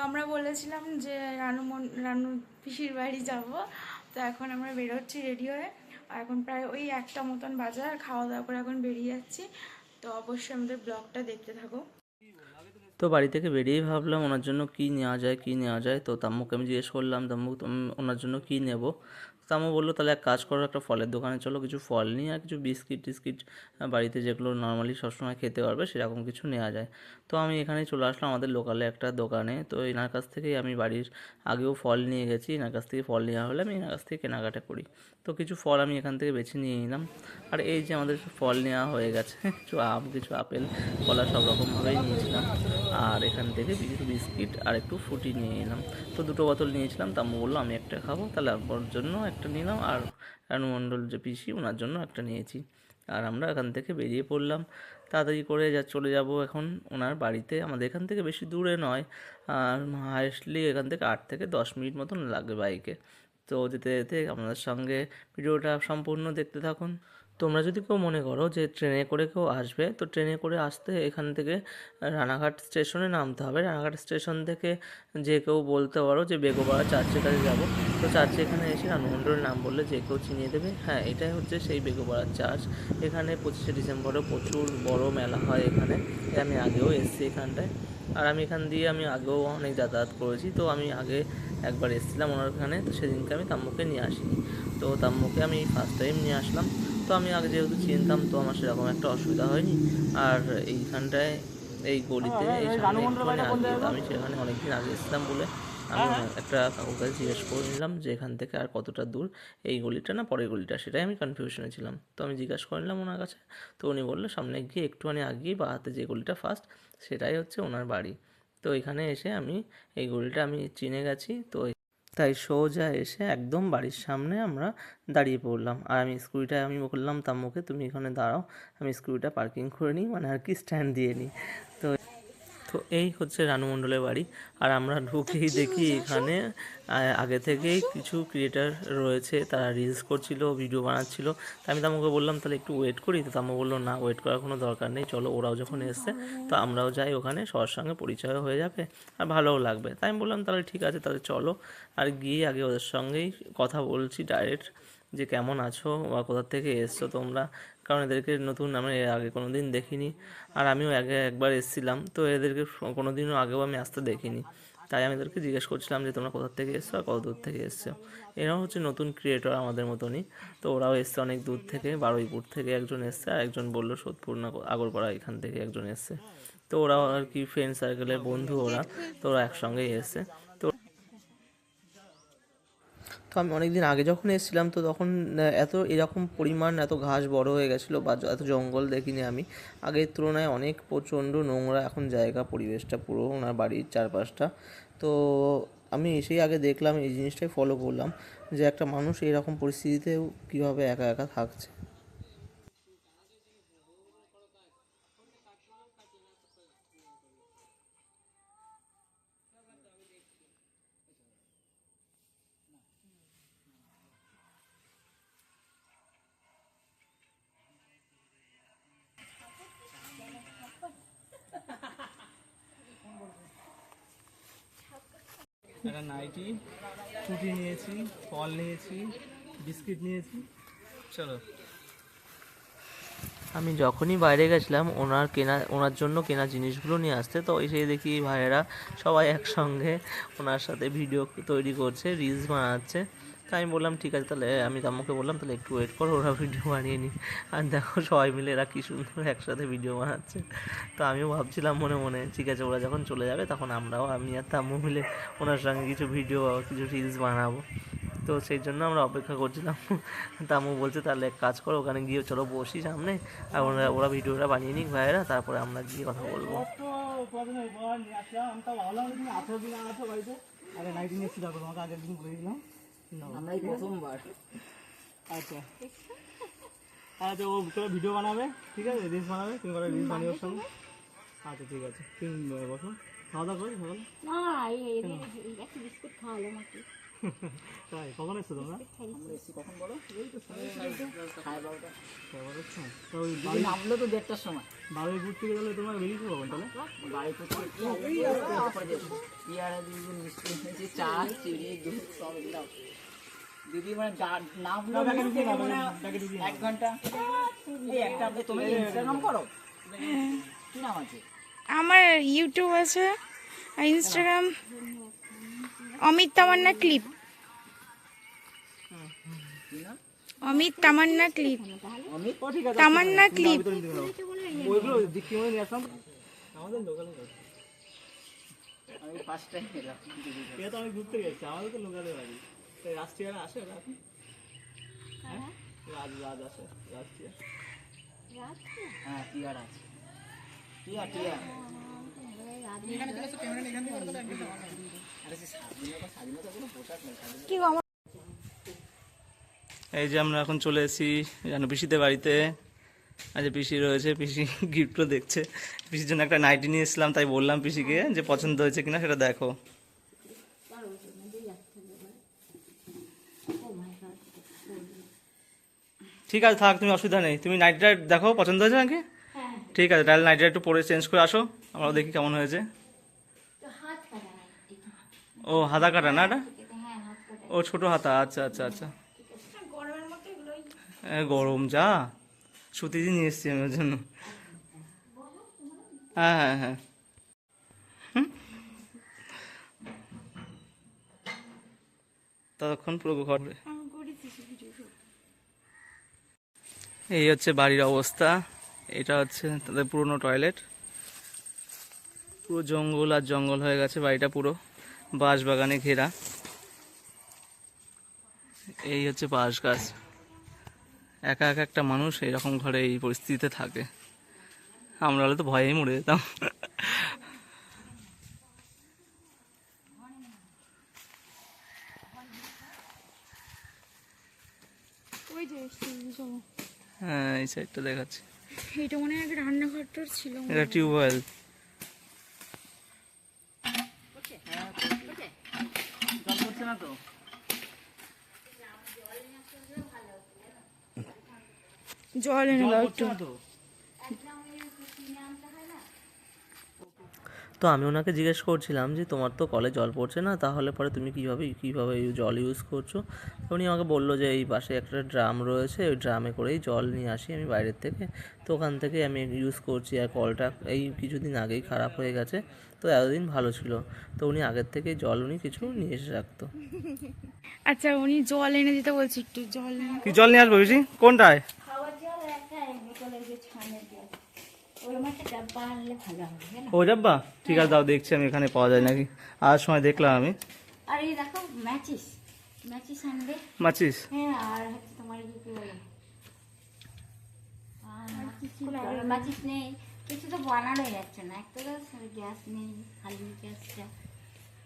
আমরা বলেছিলাম যে রানু পিসির বাড়ি যাব। তো এখন আমরা বেরোচ্ছি রেডি হয়ে। এখন প্রায় ওই 1টা মতন বাজার, খাওয়া দাওয়া করে এখন বেরিয়ে যাচ্ছি। তো অবশ্যই আমাদের ব্লগটা দেখতে থাকো। তো বাড়ি থেকে বেরিয়েই ভাবলাম ওনার জন্য কী নেওয়া যায় তো তাম্মুকে আমি জিজ্ঞেস করলাম, তাম্মু তুমি ওনার জন্য কী নেব। তাম্মু বললো তাহলে এক কাজ করো, একটা ফলের দোকানে চলো, কিছু ফল নিয়ে আর কিছু বিস্কিট টিস্কিট বাড়িতে যেগুলো নর্মালি সবসময় খেতে পারবে সেরকম কিছু নেওয়া যায়। তো আমি এখানে চলে আসলাম আমাদের লোকালে একটা দোকানে। তো এনার কাছ থেকেই আমি বাড়ির আগেও ফল নিয়ে গেছি, এনার কাছ থেকে ফল নেওয়া হলে আমি এনার কাছ থেকে কেনাকাটা করি। তো কিছু ফল আমি এখান থেকে বেছে নিয়ে নিলাম। আর এই যে আমাদের ফল নেওয়া হয়ে গেছে, কিছু আম, কিছু আপেল, কলা সব রকমভাবেই নিয়েছিলাম। আর এখান থেকে কিছু বিস্কিট আর একটু ফ্রুটি নিয়ে এলাম। তো দুটো বোতল নিয়েছিলাম, তাম্মু বললো আমি একটা খাবো, তাহলে আব্বার জন্য একটা নিলাম, আর রানু মণ্ডল যে পিসি ওনার জন্য একটা নিয়েছি। আর আমরা এখান থেকে বেরিয়ে পড়লাম, তাড়াতাড়ি করে চলে যাব এখন ওনার বাড়িতে। আমাদের এখান থেকে বেশি দূরে নয়, আর হাইয়েস্টলি এখান থেকে 8 থেকে 10 মিনিট মতন লাগবে বাইকে। তো যেতে যেতে আপনাদের সঙ্গে ভিডিওটা সম্পূর্ণ দেখতে থাকুন। তোমরা যদি কেউ মনে করো যে ট্রেনে করে কেউ আসবে, তো ট্রেনে করে আসতে এখান থেকে রানাঘাট স্টেশনে নামতে হবে। রানাঘাট স্টেশন থেকে যে কেউ বলতে পারো যে বেগোপাড়া চার্চের কাছে যাব। তো চার্চে এখানে এসে রানু মণ্ডলের নাম বললে যে কেউ চিনিয়ে দেবে। হ্যাঁ, এটাই হচ্ছে সেই বেগোপাড়ার চার্চ। এখানে 25শে ডিসেম্বরে প্রচুর বড় মেলা হয় এখানে। আমি আগেও এসেছি এখানটায়। আর আমি এখান দিয়ে আমি আগেও অনেক যাতায়াত করেছি। তো আমি আগে একবার এসেছিলাম ওনার এখানে, তো সেদিনকে আমি তাম্মুকে নিয়ে আসিনি। তো তাম্মুকে আমি ফার্স্ট টাইম নিয়ে আসলাম। তো আমি আগে যেহেতু চিনতাম, তো আমার সেরকম একটা অসুবিধা হয়নি। আর এইখানটায় এই গলিতে এই সামনে একটুখানি আগিয়ে, তো আমি সেখানে অনেকদিন আগে এসেছিলাম বলে আমি একটা কাকুর কাছে জিজ্ঞেস করে নিলাম যে এখান থেকে আর কতটা দূর, এই গলিটা না পরের গলিটা, সেটাই আমি কনফিউশনে ছিলাম। তো আমি জিজ্ঞাসা করে নিলাম ওনার কাছে। তো উনি বললো সামনে গিয়ে একটুখানি আগিয়ে বা হাতে যে গলিটা ফার্স্ট, সেটাই হচ্ছে ওনার বাড়ি। তো এখানে এসে আমি এই গলিটা আমি চিনে গেছি। তো তাই সোজা এসে একদম বাড়ির সামনে আমরা দাঁড়িয়ে পড়লাম। আর আমি স্কুটিটা আমি বললাম তাম্মুকে তুমি এখানে দাঁড়াও, আমি স্কুটিটা পার্কিং করে নিই, মানে আর কি স্ট্যান্ড দিয়ে নিই। তো তো এই হচ্ছে রানু মণ্ডলের বাড়ি। আর আমরা ঢুকেই দেখি এখানে আগে থেকেই কিছু ক্রিয়েটার রয়েছে, তারা রিলস করছিল, ভিডিও বানাচ্ছিল। তো আমি তাম্মুকে বললাম তাহলে একটু ওয়েট করি। তো তাম্মু বললো না, ওয়েট করার কোনো দরকার নেই, চলো ওরাও যখন এসছে তো আমরাও যাই, ওখানে সবার সঙ্গে পরিচয় হয়ে যাবে আর ভালোও লাগবে। তাই আমি বললাম তাহলে ঠিক আছে, তাহলে চলো। আর গিয়ে আগে ওদের সঙ্গেই কথা বলছি ডাইরেক্ট যে কেমন আছো বা কোথা থেকে এসছো তোমরা, কারণ এদেরকে নতুন আমি এর আগে কোনো দিন দেখিনি। আর আমিও আগে একবার এসেছিলাম, তো এদেরকে কোনো দিনও আগেও আমি আসতে দেখিনি। তাই আমি এদেরকে জিজ্ঞেস করছিলাম যে তোমরা কোথা থেকে এসছো আর কত দূর থেকে এসছো। এরাও হচ্ছে নতুন ক্রিয়েটর আমাদের মতনই। তো ওরাও এসছে অনেক দূর থেকে, বারুইপুর থেকে একজন এসছে, আর একজন বললো সোদপুর না আগরপাড়া এখান থেকে একজন এসছে। তো ওরাও আর কি ফ্রেন্ড সার্কেলের বন্ধু ওরা, তো ওরা একসঙ্গেই এসছে। তো তো আমি অনেক দিন আগে যখন এসেছিলাম, তো তখন এত এরকম পরিমাণ এত ঘাস বড় হয়ে গেছিলো বা এত জঙ্গল দেখিনি আমি। আগের তুলনায় অনেক প্রচণ্ড নোংরা এখন জায়গা, পরিবেশটা পুরো ওনার বাড়ির চারপাশটা। তো আমি এসেই আগে দেখলাম, এই জিনিসটাই ফলো করলাম যে একটা মানুষ এরকম পরিস্থিতিতেও কীভাবে একা একা থাকছে। একটা নাইটি, টুটি নিয়েছি, ফল নিয়েছি, বিস্কিট নিয়েছি। চলো। আমি যখনই বাইরে গেছিলাম ওনার জন্য কেনা জিনিসগুলো নিয়ে আসতে, তো এসে দেখি ভাইয়েরা সবাই একসঙ্গে ওনার সাথে ভিডিও তৈরি করছে, রিলস বানাচ্ছে। তাই আমি বললাম ঠিক আছে, তাহলে আমি তাম্মুকে বললাম তাহলে একটু ওয়েট করো, ওরা ভিডিও বানিয়ে নিই। আর দেখো সবাই মিলে এরা কী সুন্দর একসাথে ভিডিও বানাচ্ছে। তো আমিও ভাবছিলাম মনে মনে ঠিক আছে, ওরা যখন চলে যাবে তখন আমি আর তাম্মু মিলে ওনার সঙ্গে কিছু ভিডিও কিছু রিলস বানাবো। তো সেই জন্য আমরা অপেক্ষা করছিলাম। তামু বলছে তাহলে এক কাজ করো, ওখানে গিয়ে চলো বসি সামনে, আর ওরা ভিডিওটা বানিয়ে নিক ভাইয়েরা, তারপরে আমরা গিয়ে কথা বলবো। আরে নাইটি নিয়েছি, দেখো তোমাকে আগের দিন বলে দিলাম। আমরাই প্রথমবার। আচ্ছা আচ্ছা, ও তোর ভিডিও বানাবে, ঠিক আছে, রিলস বানাবে, তুমি করে রিলস বানিয়ে ওর সঙ্গে। আচ্ছা ঠিক আছে, তুমি বসো, খাওয়া দাওয়া করে সকালে। না, এই একটা বিস্কুট খাওয়ালো নাকি? তাই কখন এসছো তোমরা? আমরা এসছি কখন বলো? এই তো সাড়ে 12টা। এবার এসছো? তো ওই দিদি নামলো তো 1:30টার সময়। বাড়ির ঘুর থেকে গেলে তোমরা বেরিয়েছো কখন তাহলে? বাড়ি থেকে পিয়ারা দিদি মিষ্টি এনেছি, চা, চিনি, দুধ সব দিলাম। দিদি মানে নামলো ব্যাগে ঢুকিয়ে নাও, মানে ব্যাগে ঢুকিয়ে নাও। 1 ঘন্টা। এই একটা তুমি ইনস্টাগ্রাম করো? কি নাম আছে? আমার ইউটিউব আছে আর ইনস্টাগ্রাম অমিত তামান্না ক্লিপ। কি নাম? অমিত তামান্না ক্লিপ। অমিত? ও ঠিক আছে, তামান্না ক্লিপ। ওইগুলো দিচ্ছি মনে নিয়ে আসলাম আমাদের লোকালে। আমি ফার্স্ট টাইম এলাম দিদি। এটা তো আমি ঘুরতে গেছি, আমাদের তো লোকালে বাড়ি। এই রাষ্ট্রীয়রা আসে রাত? হ্যাঁ রাজ আসে রাষ্ট্রীয়। হ্যাঁ পিয়ারা আছে। টিয়া আরে সে স্বাধীনতা কোনো পোশাক নেই, স্বাধীনতা কি গো, আমার এই যে আমরা এখন চলে এসেছি জানো পিসিদের বাড়িতে। আজ পিসি রয়েছে, পিসি গিফটও দেখছে। পিসির জন্য একটা নাইটি নিয়ে এসেছিলাম, তাই বললাম পিসিকে যে পছন্দ হয়েছে কিনা সেটা দেখো। ঠিক আছে থাক, তুমি অসুবিধা নেই, তুমি নাইটিটা দেখো পছন্দ হয়েছে নাকি। ঠিক আছে তাহলে নাইটিটা একটু পরে চেঞ্জ করে আসো, আমরাও দেখি কেমন হয়েছে। ও হাতা কাটা না এটা? ও ছোট হাতা, আচ্ছা আচ্ছা আচ্ছা। গরমের মতো এগুলোই গরম যা, সুতি দিয়ে নিয়ে এসছি আমি ওর জন্য। হ্যাঁ হ্যাঁ হ্যাঁ। ততক্ষণ পুরো ঘরে আমি করেছি ভিডিও। এই হচ্ছে বাড়ির অবস্থা। এটা হচ্ছে তাদের পুরনো টয়লেট। পুরো জঙ্গল আর জঙ্গল হয়ে গেছে বাড়িটা, পুরো বাঁশ বাগানে ঘেরা। এই হচ্ছে বাঁশ গাছ। একা একা একটা মানুষ এরকম ঘরে এই পরিস্থিতিতে থাকে। আমরা হলে তো ভয়েই মরে যেতাম। ওই যে চলো, হ্যাঁ এই সাইডটা দেখাচ্ছি। এটা মনে হয় আগে রান্নাঘরটার ছিল। এটা টিউবওয়েল। জল পড়ছে না তো? জল এনে দাও একটু। তো আমি ওনাকে জিজ্ঞেস করছিলাম যে তোমার তো কলে জল পড়ছে না, তাহলে পরে তুমি কীভাবে জল ইউজ করছো। তো উনি আমাকে বললো যে এই পাশে একটা ড্রাম রয়েছে, ওই ড্রামে করেই জল নিয়ে আসি আমি বাইরের থেকে, তো ওখান থেকে আমি ইউজ করছি। আর কলটা এই কিছুদিন আগেই খারাপ হয়ে গেছে, তো এতদিন ভালো ছিল। তো উনি আগের থেকেই জল উনি কিছু নিয়ে এসে রাখতো। আচ্ছা উনি জল এনে দিতে বলছি, একটু জল এনে। কি জল নিয়ে আসবো বেশি কোনটায়? ও ডাব্বা, ঠিক আছে দাও, দেখছি আমি এখানে পাওয়া যায় নাকি। আর সময় দেখলাম আমি আর এই দেখো ম্যাচিস আনবে। মাচিস। হ্যাঁ আর হচ্ছে তোমার কি বলে ম্যাচিস নেই, কিছু তো বানানোই যাচ্ছে না। একটা তো গ্যাস নেই, খালি গ্যাসটা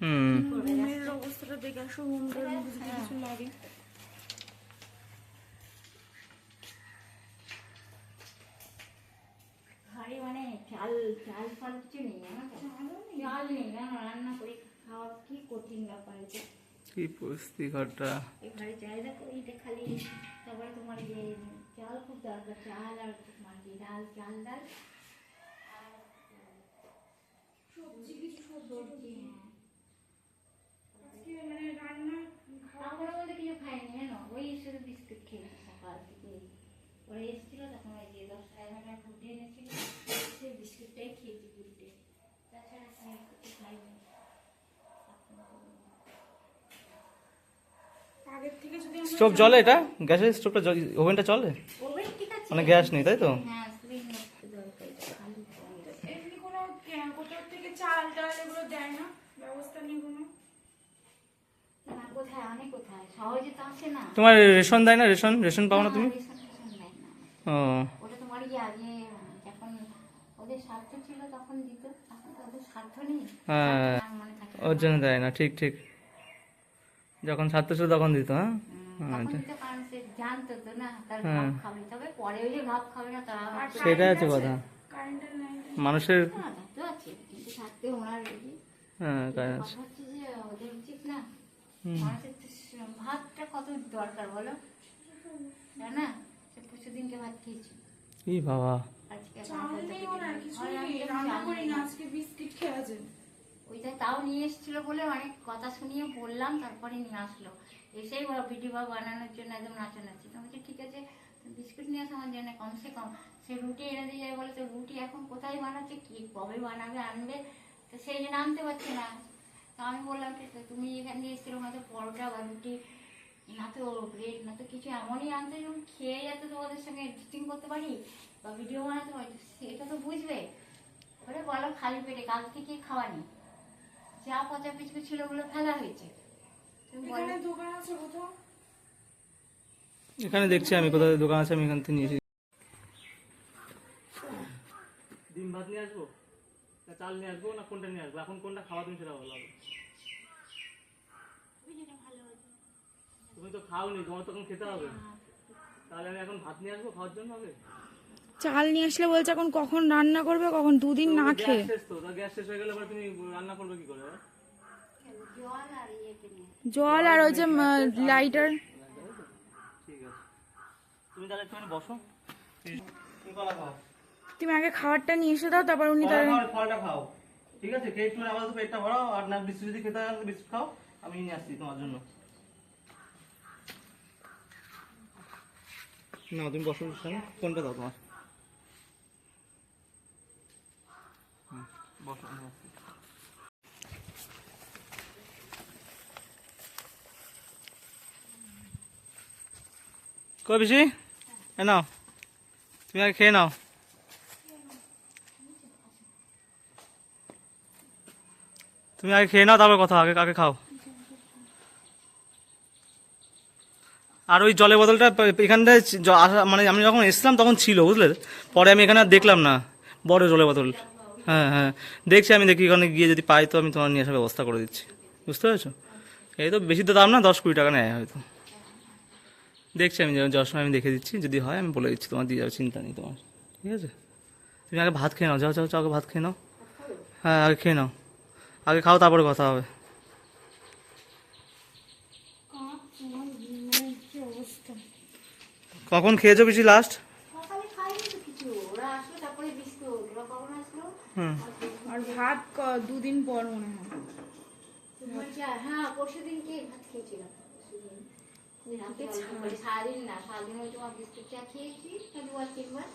হুম। রুমের অবস্থাটা দেখে আসো, রুমটার মধ্যে যদি কিছু লাগে। ঘরে মানে চাল ফাল কিছু নেই, জানো তো? চাল নেই, জানো রান্না করে খাওয়া কি কঠিন ব্যাপার এটা। কি পরিস্থিতি ঘরটা। এই ঘরে চাই দেখো, এইটা খালি। তারপরে তোমার যে চাল খুব দরকার, চাল আর তোমার যে ডাল, চাল ডাল সবজি হ্যাঁ। মানে রান্না তারপরে বলতে কিছু খাইনি জানো, ওই শুধু বিস্কুট খেয়েছি সকাল থেকে। ওরা এসেছিল তখন ওই যে 10-11 ফুটে এনেছিল, সেই বিস্কুটটাই খেয়েছি ফুটে, তাছাড়া কিছু খাইনি। আগের থেকে যদি স্টোভ জলে? এটা গ্যাসের স্টোভটা ওভেনটা চলে? ওভেন ঠিক আছে, মানে গ্যাস নেই তাই তো? হ্যাঁ সিলিন্ডার দরকার, খালি এমনি কোনো কোথাও থেকে চাল ডাল এগুলো দেয় না, ব্যবস্থা নেই কোনো? না কোথায়, অনেক কোথায়, সহজে তো আসে না। তোমার রেশন দেয় না? রেশন পাও না তুমি? রেশন দেয় না। ও ওটা তোমার ইয়ে আগে যখন ওদের স্বার্থ ছিল তখন দিত, এখন তো ওদের স্বার্থ নেই। হ্যাঁ, আর মনে থাকে ওর জন্য দেয় না, ঠিক ঠিক। যখন ছাত্র ছিল তখন দিত। হ্যাঁ তখন দিত, কারণ সে জানতো তো না তার হ্যাঁ। ভাব খাবে, তবে পরে ওই যে ভাব খাবে না তা সেটাই হচ্ছে কথা। কারেন্টের নাই। মানুষের তো আছে, কিন্তু থাকতে ওনার এই যে হ্যাঁ কাজ কথা আছে। হচ্ছে যে ওদের উচিত না মানুষের তো ভাতটা কত দরকার বলো, তাই না? সে পরশু দিনকে ভাত খেয়েছি, এই বাবা, আজকে চাল নেই ওর আর কিছুই নেই, রান্না করি না, আজকে বিস্কিট খেয়ে আছে। ওইটা তাও নিয়ে এসেছিল বলে অনেক কথা শুনিয়ে বললাম, তারপরে নিয়ে আসলো। এসেই ভিডিও বানানোর জন্য একদম নাচানাচি। তো বলছি ঠিক আছে, বিস্কুট নিয়ে আসো আমার জন্য কমসে কম। সে রুটি এনে দিয়ে যাবে বলে, তো রুটি এখন কোথায় বানাচ্ছে, কি কবে বানাবে আনবে, তো সেই জন্য আনতে পারছে না। তো আমি বললাম ঠিক আছে, তুমি এখান দিয়ে এসেছিলো হয়তো পরোটা বা রুটি, না তো ব্রেড, না তো কিছু এমনই আনতে যেমন খেয়ে যাতে তোমাদের সঙ্গে এডিটিং করতে পারি বা ভিডিও বানাতে পারি, সেটা তো বুঝবে। ওরে বলো খালি পেটে কাল থেকে খাওয়া নেই, যা পচা পিছু ছিল ওগুলো ফেলা হয়েছে। তুমি বলো এখানে দোকান আছে কোথাও? এখানে দেখছি আমি কোথায় দোকান আছে, আমি এখান থেকে নিয়েছি। ডিম ভাত নিয়ে আসবো না চাল নিয়ে আসবো না কোনটা নিয়ে আসবো? এখন কোনটা খাওয়া তুমি সেটা ভালো হবে। তুমি তো খাওনি, তোমার তখন খেতে হবে। তাহলে আমি এখন ভাত নিয়ে আসবো খাওয়ার জন্য হবে? চাল নিয়ে আসলে বলছে এখন কখন রান্না করবে, কখন দুদিন না খেয়ে। গ্যাস শেষ তো, গ্যাস শেষ হয়ে গেলে পরে তুমি রান্না করবে কি করে? জল আর ইয়েকে নিয়ে জল আর ওই যে লাইটার। ঠিক আছে, তুমি তাহলে একটু বসো, তুমি কলা খাও। তুমি আগে খাবারটা নিয়ে এসে দাও, তারপর উনি তার ফলটা খাও, ঠিক আছে? খেয়ে একটু আপাতত পেটটা ভরাও, আর না বিস্কুট যদি খেতে হয় বিস্কুট খাও, আমি নিয়ে আসছি তোমার জন্য। না তুমি বসো, কোনটা দাও তোমার? বসো, আমি আসছি। কই বেশি নাও, তুমি আগে খেয়ে নাও। তুমি আগে খেয়ে নাও, তারপর কথা, আগে আগে খাও। আর ওই জলের বোতলটা এখানটায় মানে আমি যখন এসলাম তখন ছিল, বুঝলে? পরে আমি এখানে আর দেখলাম না বড় জলের বোতল। হ্যাঁ হ্যাঁ, দেখছি, আমি দেখি ওখানে গিয়ে যদি পাই তো আমি তোমার নিয়ে আসার ব্যবস্থা করে দিচ্ছি, বুঝতে পেরেছো? এই তো বেশি তো দাম না, 10-20 টাকা নেয় হয়তো। দেখছি আমি যাওয়ার সময় আমি দেখে দিচ্ছি, যদি হয় আমি বলে দিচ্ছি, তোমার দিয়ে যাবো, চিন্তা নেই তোমার, ঠিক আছে? তুমি আগে ভাত খেয়ে নাও, যাও যাও যাও, আগে ভাত খেয়ে নাও। হ্যাঁ আগে খেয়ে নাও, আগে খাও তারপরে কথা হবে। কখন খেয়েছো বেশি লাস্ট? সকালে খাইনি তো কিছু, ওরা আসলো তারপরে বিস্কুট। ওরা কখন আসলো? হুম, আর ভাত দুদিন পর মনে হয়। বলছি, হ্যাঁ পরশু দিনকে ভাত খেয়েছিলাম। পরশুদিন। ওই রাতে অল্প করে, সারাদিন না, সারাদিন ওই তোমার বিস্কুট চা খেয়েছি 2-3 বার।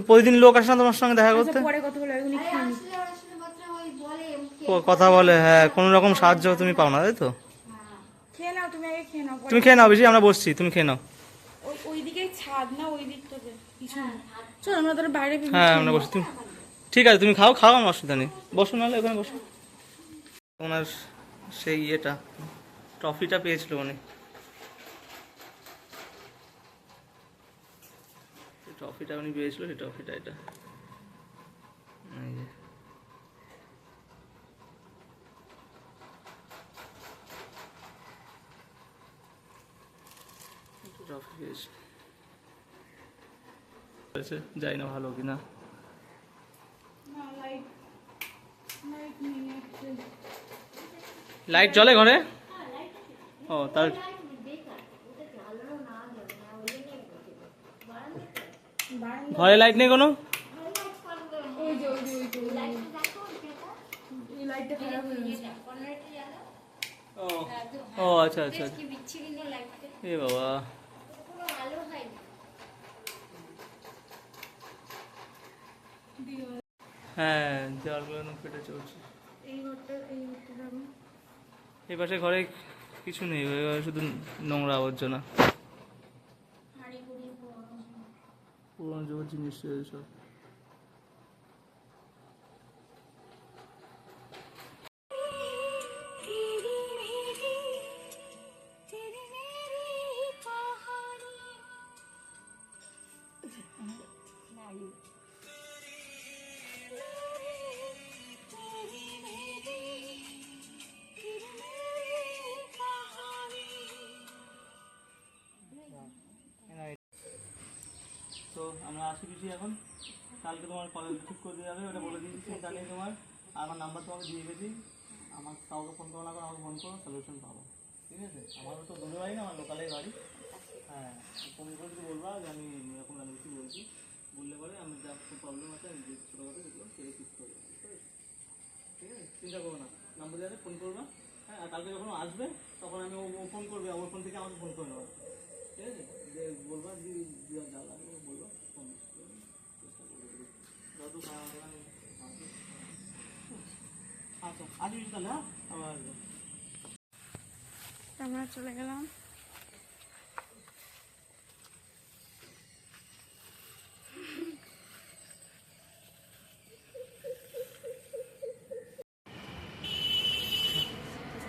প্রতিদিন লোক আসে না তোমার সঙ্গে দেখা আচ্ছা করতে? পরে কথা বলে উনি আরে খেয়ে নিন। আসলে ওরা শুধু মাত্র ওই বলে মুখে কথা বলে, হ্যাঁ, কোনো রকম সাহায্য তুমি পাও না, তাই তো? হ্যাঁ। খেয়ে নাও, তুমি আগে খেয়ে নাও। তুমি খেয়ে নাও বেশি, আমরা বসছি, তুমি খেয়ে নাও। ওইদিকে ছাদ না, ওই দিকটাতে পিছনে। চল আমরা তোর বাইরে হ্যাঁ আমরা বসছি, তুমি ঠিক আছে, তুমি খাও খাও, আমার অসুবিধা নেই, বসো, নাহলে ওখানে বসো। ওনার সেই ইয়েটা, ট্রফিটা পেয়েছিল উনি, ট্রফিটা উনি পেয়েছিল, সেই ট্রফিটা এটা, এই যে ট্রফি পেয়েছিল। যাই না ভালো কিনা। লাইট জ্বলে ঘরে? ও তার ঘরে লাইট নেই কোনো? এই লাইটটা খারাপ হয়ে গেছে। ও ও আচ্ছা আচ্ছা, কি বিচ্ছিরি না লাগছে, এ বাবা, কোনো আলো হয় না। হ্যাঁ দেওয়ালগুলো ফেটে চলছে। এই ঘরটা যাবে। এই পাশে ঘরে কিছু নেই, ওই ঘরে শুধু নোংরা আবর্জনা, হাঁড়ি কুড়ি পুরোনো যুগের জিনিস রয়েছে সব। তো আমরা আসি বেশি এখন, কালকে তোমার কলেজ ঠিক করে দিয়ে যাবে, ওটা বলে দিয়েছি, চিন্তা নেই তোমার। আর আমার নাম্বার তোমাকে দিয়ে গেছি, আমার কাউকে ফোন করো না, আমাকে ফোন করো, সলিউশন পাবো, ঠিক আছে? আমারও তো দূরে বাড়ি না, আমার লোকালের বাড়ি। হ্যাঁ, ফোন করে যদি বলবা যে আমি এরকম রাজনীতি বলছি, বললে পরে আমি যা প্রবলেম আছে আমি যে ছোটোখাটো যেগুলো সেটা ঠিক করে দেবো, ঠিক আছে? ঠিক আছে, চিন্তা করো না, নাম্বার দেওয়া ফোন করবা। হ্যাঁ, আর কালকে যখন আসবে তখন আমি ও ফোন করবে, ওর ফোন থেকে আমাকে ফোন করে নেবা, ঠিক আছে? যে বলবা যে যা লাগবে বলবো, ফোন চেষ্টা করবো যত খাওয়া আচ্ছা আসবি তাহলে। হ্যাঁ, আবার আসবো। আমরা চলে গেলাম।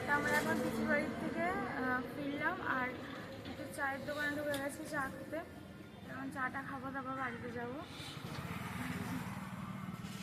তো আমরা এখন পিসির বাড়ির থেকে ফিরলাম আর একটু চায়ের দোকানে ঢুকে গেছি চা খেতে। এখন চাটা খাবো, তারপর বাড়িতে যাবো।